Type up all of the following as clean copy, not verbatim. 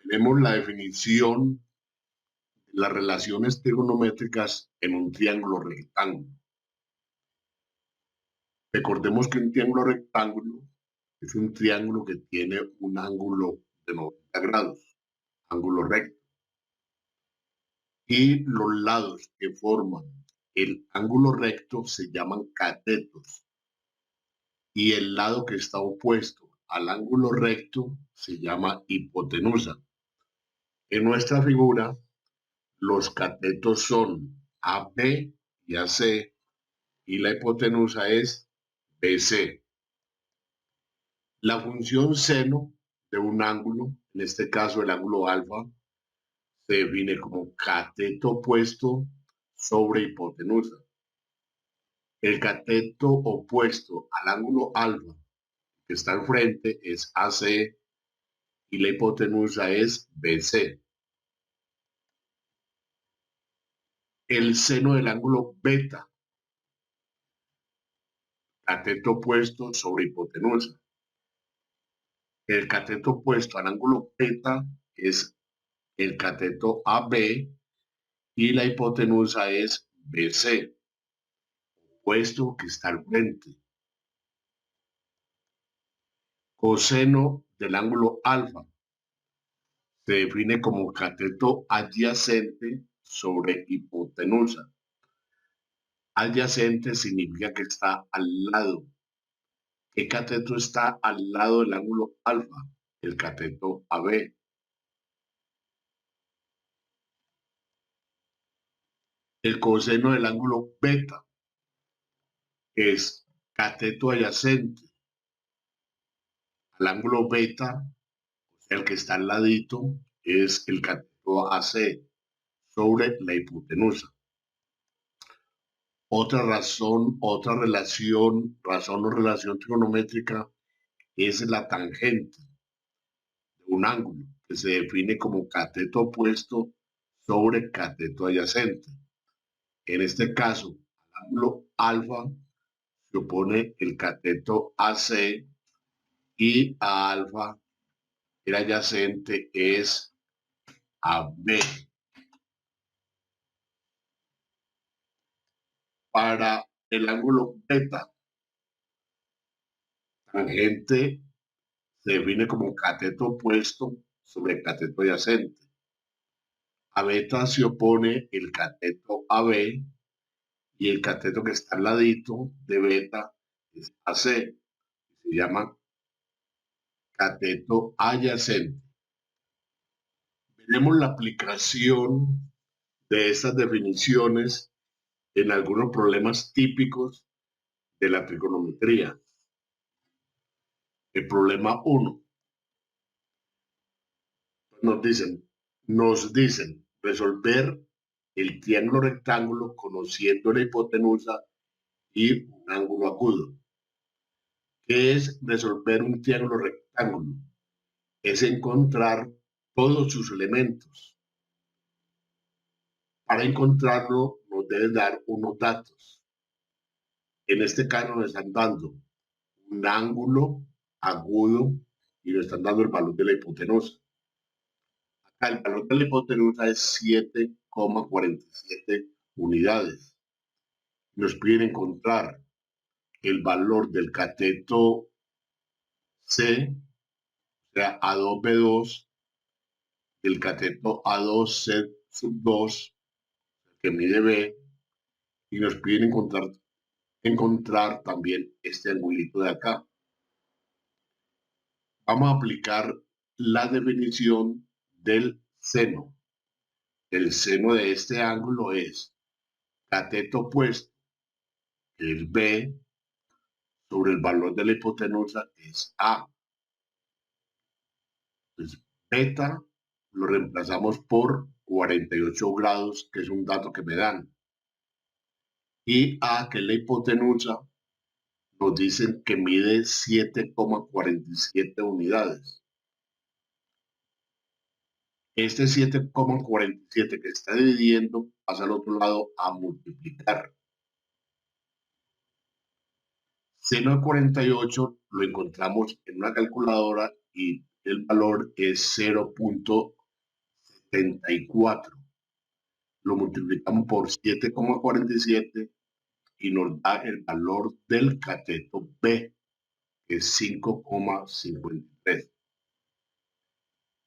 Tenemos la definición de las relaciones trigonométricas en un triángulo rectángulo. Recordemos que un triángulo rectángulo es un triángulo que tiene un ángulo de 90 grados, ángulo recto. Y los lados que forman el ángulo recto se llaman catetos. Y el lado que está opuesto al ángulo recto se llama hipotenusa. En nuestra figura, los catetos son AB y AC y la hipotenusa es BC. La función seno de un ángulo, en este caso el ángulo alfa, se define como cateto opuesto sobre hipotenusa. El cateto opuesto al ángulo alfa que está al frente es AC y la hipotenusa es BC. El seno del ángulo beta, cateto opuesto sobre hipotenusa. El cateto opuesto al ángulo beta es el cateto AB y la hipotenusa es BC, opuesto que está al frente. Coseno del ángulo alfa se define como cateto adyacente sobre hipotenusa. Adyacente significa que está al lado. ¿Qué cateto está al lado del ángulo alfa? El cateto AB. El coseno del ángulo beta es cateto adyacente al ángulo beta, el que está al ladito es el cateto AC sobre la hipotenusa. Otra razón, otra relación, razón o relación trigonométrica es la tangente de un ángulo que se define como cateto opuesto sobre cateto adyacente. En este caso, al ángulo alfa se opone el cateto AC y a alfa el adyacente es AB. Para el ángulo beta, tangente se define como cateto opuesto sobre cateto adyacente. A beta se opone el cateto AB y el cateto que está al ladito de beta es AC. Se llama cateto adyacente. Veremos la aplicación de estas definiciones en algunos problemas típicos de la trigonometría. El problema 1. Nos dicen resolver el triángulo rectángulo conociendo la hipotenusa y un ángulo agudo. ¿Qué es resolver un triángulo rectángulo? Es encontrar todos sus elementos. Para encontrarlo nos deben dar unos datos. En este caso nos están dando un ángulo agudo y nos están dando el valor de la hipotenusa. Acá el valor de la hipotenusa es 7,47 unidades. Nos piden encontrar el valor del cateto C, o sea, A2B2, del cateto A2C2, que mide B, y nos piden encontrar también este angulito de acá. Vamos a aplicar la definición del seno. El seno de este ángulo es cateto opuesto, que es B, sobre el valor de la hipotenusa, que es A. Entonces, beta lo reemplazamos por 48 grados, que es un dato que me dan. Y A, que es la hipotenusa, nos dicen que mide 7,47 unidades. Este 7,47 que está dividiendo pasa al otro lado a multiplicar. Seno de 48 lo encontramos en una calculadora y el valor es 0.74. Lo multiplicamos por 7,47 y nos da el valor del cateto B, que es 5,53.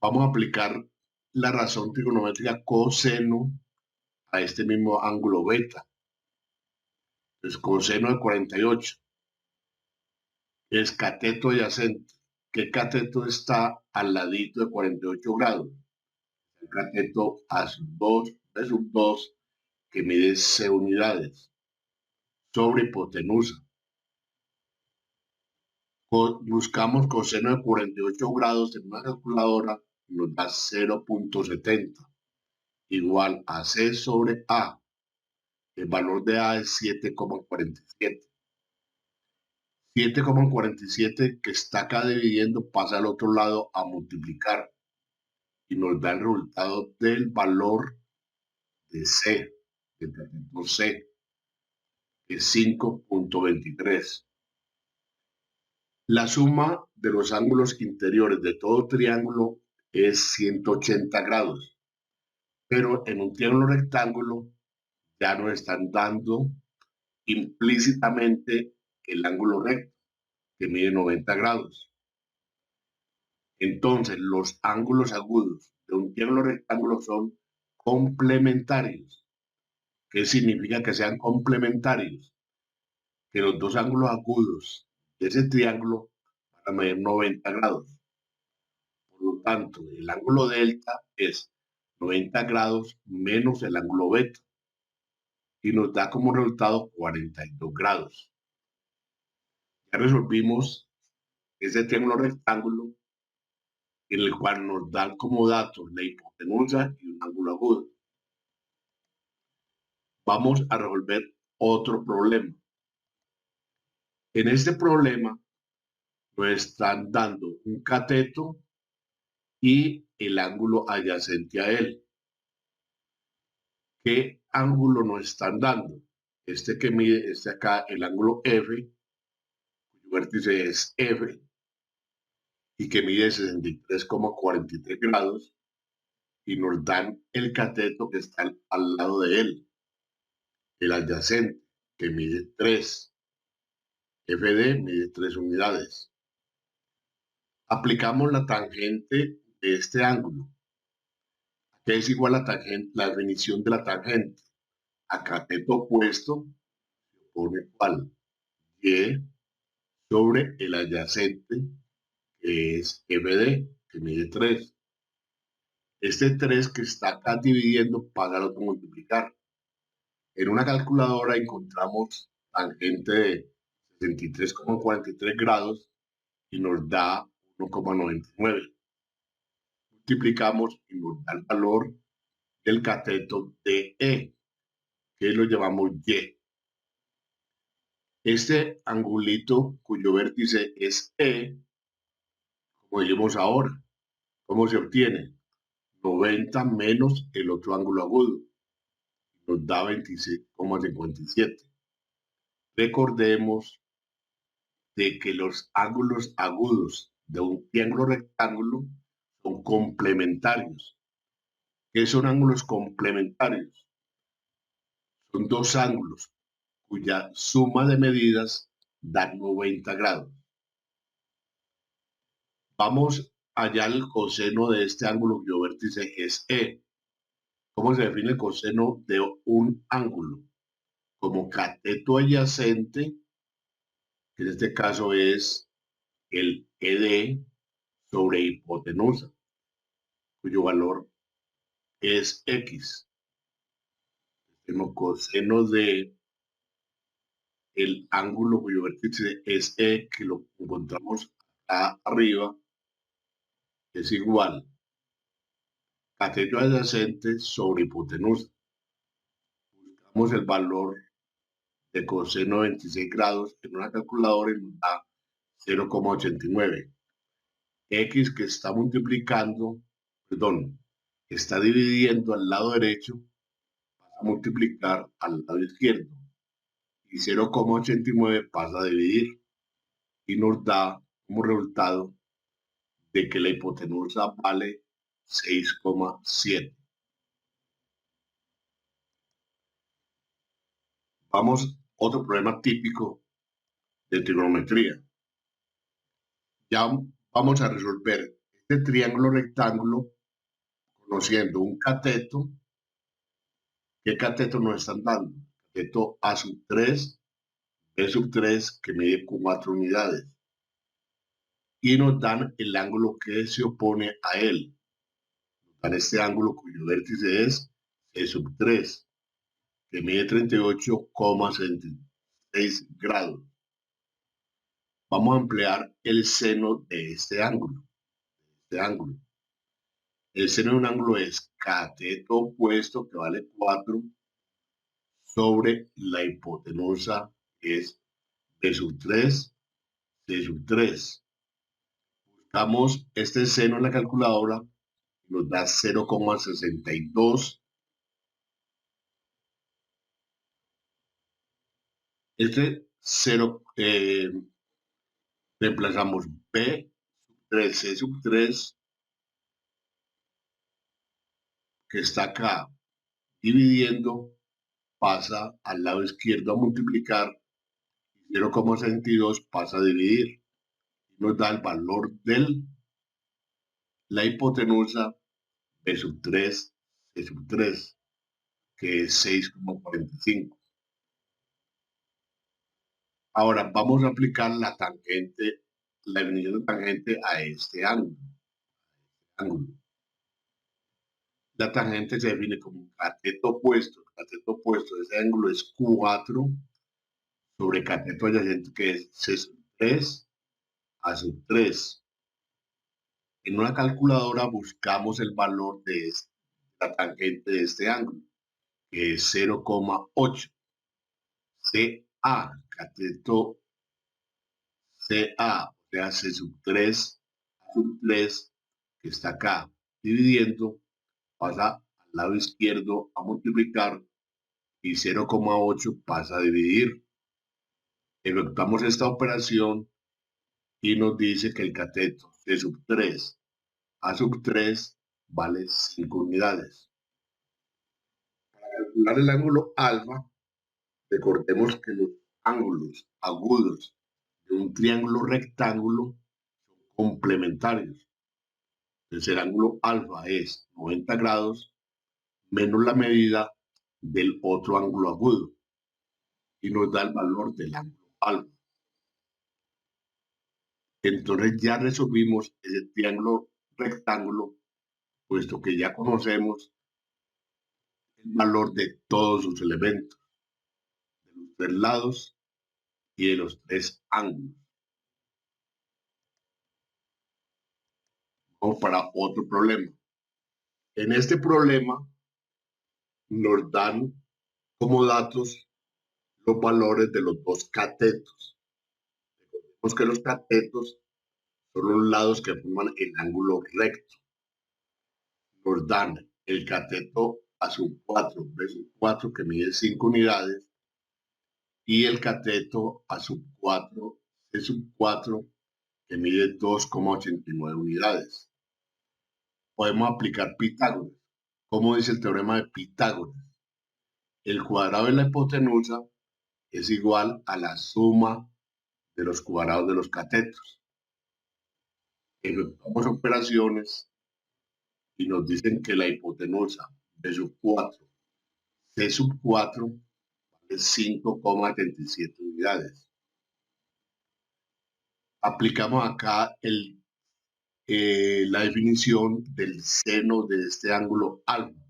Vamos a aplicar la razón trigonométrica coseno a este mismo ángulo beta. Entonces, coseno de 48 es cateto adyacente. ¿Qué cateto está al ladito de 48 grados? El cateto A sub 2, B sub 2, que mide C unidades, sobre hipotenusa. Buscamos coseno de 48 grados en una calculadora y nos da 0.70, igual a C sobre A. El valor de A es 7,47. 7,47 que está acá dividiendo pasa al otro lado a multiplicar y nos da el resultado del valor de C, del cateto C, que es 5.23. La suma de los ángulos interiores de todo triángulo es 180 grados, pero en un triángulo rectángulo ya nos están dando implícitamente el ángulo recto, que mide 90 grados. Entonces, los ángulos agudos de un triángulo rectángulo son complementarios. ¿Qué significa que sean complementarios? Que los dos ángulos agudos de ese triángulo van a medir 90 grados. Por lo tanto, el ángulo delta es 90 grados menos el ángulo beta y nos da como resultado 42 grados. Ya resolvimos ese triángulo rectángulo en el cual nos dan como datos la hipotenusa y un ángulo agudo. Vamos a resolver otro problema. En este problema nos están dando un cateto y el ángulo adyacente a él. ¿Qué ángulo nos están dando? Este que mide, este acá, el ángulo F, cuyo vértice es F, y que mide 63,43 grados, y nos dan el cateto que está al lado de él, el adyacente, que mide 3. FD mide 3 unidades. Aplicamos la tangente de este ángulo, que es igual a tangente, la definición de la tangente a cateto opuesto, se pone igual y sobre el adyacente, que es FD, que mide 3. Este 3 que está acá dividiendo, págalo con multiplicar. En una calculadora encontramos tangente de 63,43 grados y nos da 1,99. Multiplicamos y nos da el valor del cateto DE, que lo llamamos Y. Este angulito cuyo vértice es E, como dijimos ahora, ¿cómo se obtiene? 90 menos el otro ángulo agudo, nos da 26,57. Recordemos de que los ángulos agudos de un triángulo rectángulo son complementarios. ¿Qué son ángulos complementarios? Son dos ángulos cuya suma de medidas da 90 grados. Vamos allá al coseno de este ángulo cuyo vértice es E. ¿Cómo se define el coseno de un ángulo? Como cateto adyacente, que en este caso es el ED sobre hipotenusa, cuyo valor es X. Tenemos coseno de el ángulo cuyo vértice es E, que lo encontramos acá arriba, es igual cateto adyacente sobre hipotenusa. Buscamos el valor de coseno de 26 grados en una calculadora y nos da 0,89. X que está multiplicando, perdón, está dividiendo al lado derecho, pasa a multiplicar al lado izquierdo. Y 0,89 pasa a dividir y nos da como resultado de que la hipotenusa vale 6,7. Vamos, otro problema típico de trigonometría. Ya vamos a resolver este triángulo rectángulo conociendo un cateto. ¿Qué cateto nos están dando? Cateto A sub 3, B sub 3, que mide 4 unidades. Y nos dan el ángulo que se opone a él. Nos dan este ángulo cuyo vértice es C sub 3, que mide 38,66 grados. Vamos a emplear el seno de este ángulo. El seno de un ángulo es cateto opuesto, que vale 4, sobre la hipotenusa, que es B sub 3, C sub 3. Buscamos este seno en la calculadora, nos da 0,62. Este 0, reemplazamos B sub 3, C sub 3, que está acá, dividiendo, pasa al lado izquierdo a multiplicar, 0,62 pasa a dividir, y nos da el valor de la hipotenusa B sub 3, C sub 3, que es 6,45. Ahora vamos a aplicar la tangente, la definición de tangente a este ángulo. La tangente se define como un cateto opuesto. El cateto opuesto de ese ángulo es 4 sobre cateto adyacente, que es C sub 3 a sub 3. En una calculadora buscamos el valor de la tangente de este ángulo, que es 0,8. CA, cateto CA, o sea, C sub 3 a sub 3, que está acá, dividiendo, pasa al lado izquierdo a multiplicar y 0,8 pasa a dividir. Efectuamos esta operación y nos dice que el cateto C sub 3 a sub 3 vale 5 unidades. Para calcular el ángulo alfa, recordemos que los ángulos agudos de un triángulo rectángulo son complementarios. Entonces el ángulo alfa es 90 grados menos la medida del otro ángulo agudo y nos da el valor del ángulo alfa. Entonces ya resolvimos ese triángulo rectángulo, puesto que ya conocemos el valor de todos sus elementos, de los 3 lados y de los 3 ángulos. Vamos para otro problema. En este problema nos dan como datos los valores de los dos catetos. Recordemos que los catetos son los lados que forman el ángulo recto. Nos dan el cateto A sub 4, B sub 4, que mide 5 unidades, y el cateto A sub 4, C sub 4, que mide 2,89 unidades. Podemos aplicar Pitágoras. ¿Cómo dice el teorema de Pitágoras? El cuadrado de la hipotenusa es igual a la suma de los cuadrados de los catetos. Efectuamos operaciones y nos dicen que la hipotenusa B sub 4, C sub 4 vale 5,37 unidades. Aplicamos acá la definición del seno de este ángulo alfa.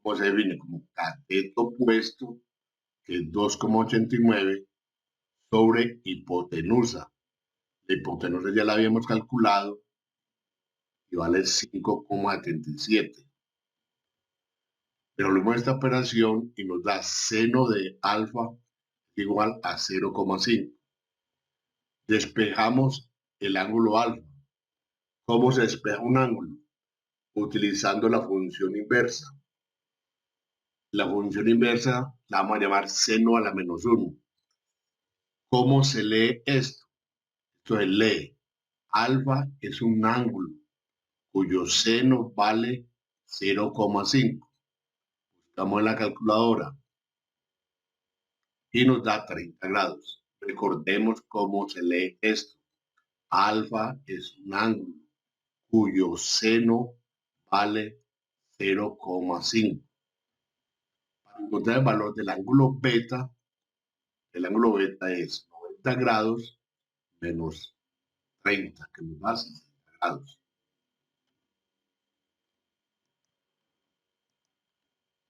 ¿Cómo se define? Como cateto opuesto, que es 2,89, sobre hipotenusa. La hipotenusa ya la habíamos calculado y vale 5,77. Resolvemos esta operación y nos da seno de alfa igual a 0,5. Despejamos el ángulo alfa. ¿Cómo se despeja un ángulo? Utilizando la función inversa. La función inversa la vamos a llamar seno a la menos 1. ¿Cómo se lee esto? Esto es lee Alfa es un ángulo cuyo seno vale 0,5. Buscamos en la calculadora y nos da 30 grados. Recordemos cómo se lee esto. Alfa es un ángulo cuyo seno vale 0,5. Para encontrar el valor del ángulo beta, el ángulo beta es 90 grados menos 30, que nos da 60 grados.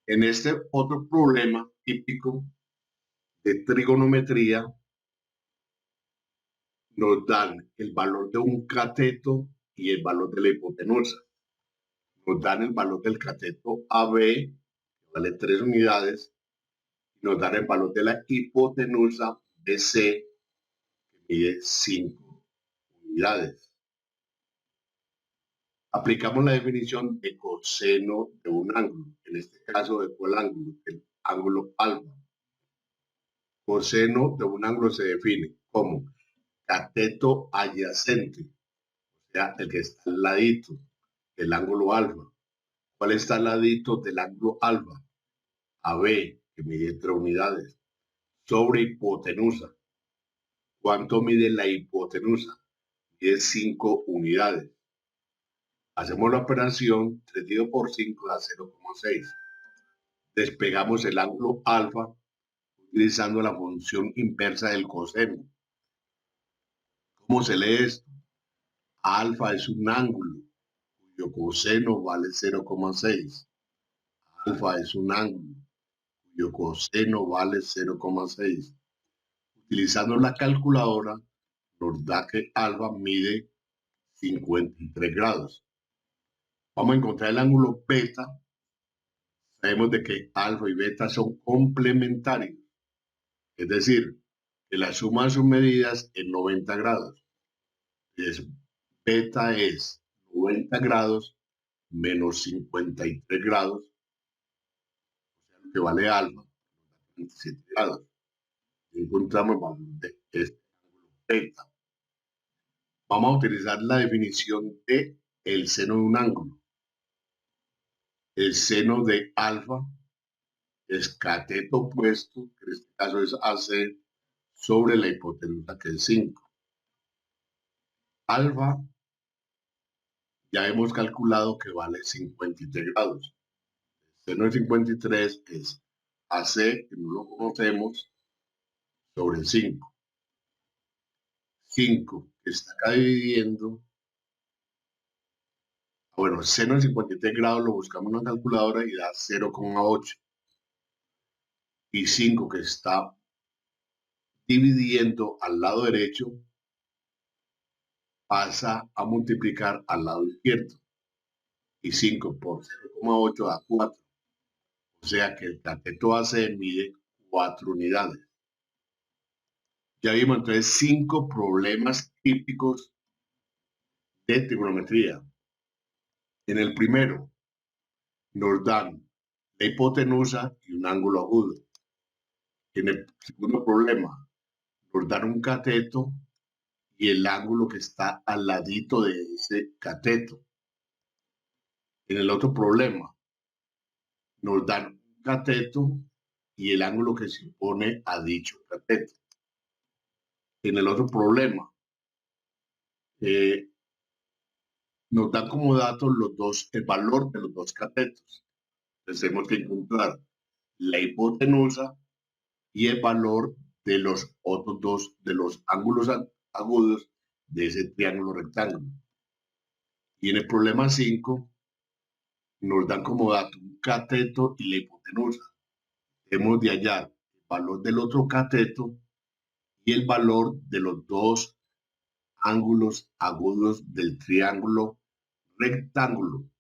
En este otro problema típico de trigonometría, nos dan el valor de un cateto y el valor de la hipotenusa. Nos dan el valor del cateto AB, que vale 3 unidades, y nos dan el valor de la hipotenusa BC, que mide 5 unidades. Aplicamos la definición de coseno de un ángulo, en este caso de cuál ángulo, el ángulo alfa. Coseno de un ángulo se define como cateto adyacente, o sea, el que está al ladito del ángulo alfa. ¿Cuál está al ladito del ángulo alfa? AB, que mide 3 unidades, sobre hipotenusa. ¿Cuánto mide la hipotenusa? Mide 5 unidades. Hacemos la operación 3 dividido por 5 da 0,6. Despegamos el ángulo alfa utilizando la función inversa del coseno. ¿Cómo se lee esto? Alfa es un ángulo cuyo coseno vale 0,6. Alfa es un ángulo cuyo coseno vale 0,6. Utilizando la calculadora, nos da que alfa mide 53 grados. Vamos a encontrar el ángulo beta. Sabemos de que alfa y beta son complementarios. Es decir, que la suma de sus medidas es 90 grados. Entonces, beta es 90 grados menos 53 grados, o sea, lo que vale alfa, 27 grados. Encontramos el valor de este ángulo beta. Vamos a utilizar la definición de el seno de un ángulo. El seno de alfa es cateto opuesto, que en este caso es AC, sobre la hipotenusa, que es 5. Alfa ya hemos calculado que vale 53 grados. El seno de 53 es AC, que no lo conocemos, sobre 5. 5 que está acá dividiendo. Bueno, el seno de 53 grados lo buscamos en una calculadora y da 0,8. Y 5 que está dividiendo al lado derecho pasa a multiplicar al lado izquierdo. Y 5 por 0,8 da 4. O sea que el cateto AC mide 4 unidades. Ya vimos entonces 5 problemas típicos de trigonometría. En el primero nos dan la hipotenusa y un ángulo agudo. En el segundo problema nos dan un cateto y el ángulo que está al ladito de ese cateto. En el otro problema nos dan un cateto y el ángulo que se opone a dicho cateto. En el otro problema nos dan como datos el valor de los dos catetos. Entonces tenemos que encontrar la hipotenusa y el valor de los otros dos, de los ángulos agudos de ese triángulo rectángulo. Y en el problema 5 nos dan como dato un cateto y la hipotenusa. Hemos de hallar el valor del otro cateto y el valor de los dos ángulos agudos del triángulo rectángulo.